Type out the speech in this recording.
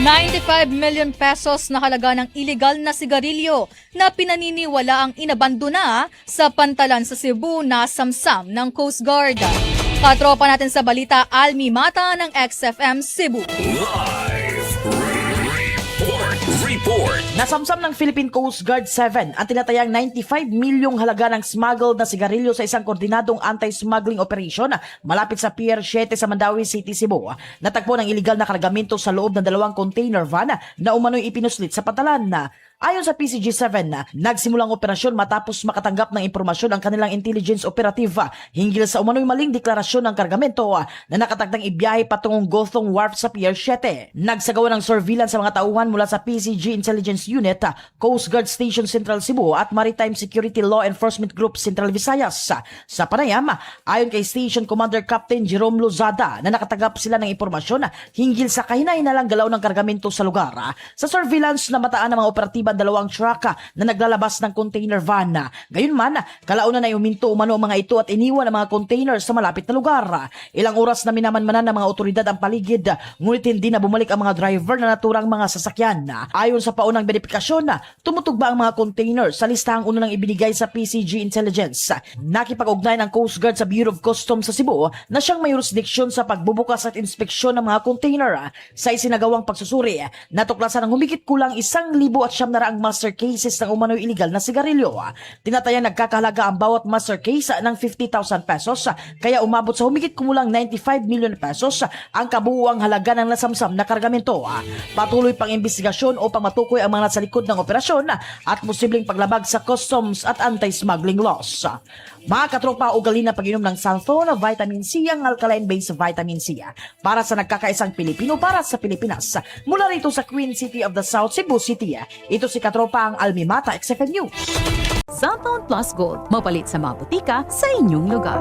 95 million pesos na halaga ng iligal na sigarilyo na pinaniniwala ang inabandona sa pantalan sa Cebu na samsam ng Coast Guard. Katropa natin sa balita, Almi Mata ng XFM Cebu. Report. Nasamsam ng Philippine Coast Guard 7 ang tinatayang 95 milyong halaga ng smuggled na sigarilyo sa isang koordinadong anti-smuggling operation malapit sa Pier 7 sa Mandawi City, Cebu. Natagpo ng iligal na kargamento sa loob ng 2 container van na umano'y ipinuslit sa pantalan. Ayon sa PCG-7, nagsimulang operasyon matapos makatanggap ng impormasyon ang kanilang intelligence operative hinggil sa umano'y maling deklarasyon ng kargamento na nakatagdang ibiyahe patungong Gothong Wharf sa Pier 7. Nagsagawa ng surveillance sa mga tauhan mula sa PCG Intelligence Unit, Coast Guard Station Central Cebu at Maritime Security Law Enforcement Group Central Visayas. Sa panayam, ayon kay Station Commander Captain Jerome Lozada na nakatagap sila ng impormasyon hinggil sa kahinainalang galaw ng kargamento sa lugar. Sa surveillance na mataan ng mga operatiba 2 truck na naglalabas ng container van. Gayunman, kalaunan ay huminto umano ang mga ito at iniwan ang mga container sa malapit na lugar. Ilang oras na minamanmanan ng mga otoridad ang paligid, ngunit hindi na bumalik ang mga driver na naturang mga sasakyan. Ayon sa paunang verifikasyon, tumutugba ang mga container sa listahang unang ibinigay sa PCG Intelligence. Nakipag-ugnayan ang Coast Guard sa Bureau of Customs sa Cebu na siyang may jurisdiksyon sa pagbubukas at inspeksyon ng mga container. Sa isinagawang pagsusuri, natuklasan ng humigit kulang 1,900 ang master cases ng umano'y iligal na sigarilyo. Tinatayang nagkakahalaga ang bawat master case ng 50,000 pesos, kaya umabot sa humigit kumulang 95 million pesos ang kabuuang halaga ng nasamsam na kargamento. Patuloy pang investigasyon upang matukoy ang mga nasa likod ng operasyon at posibleng paglabag sa customs at anti-smuggling laws. Mga katropa, ugali na pag-inom ng Santhol na vitamin C ang alkaline-based vitamin C para sa nagkakaisang Pilipino para sa Pilipinas. Mula rito sa Queen City of the South, Cebu City, ito si katropa ang Almi Mata, XFM News. Santhol Plus Gold, mapalit sa mga butika sa inyong lugar.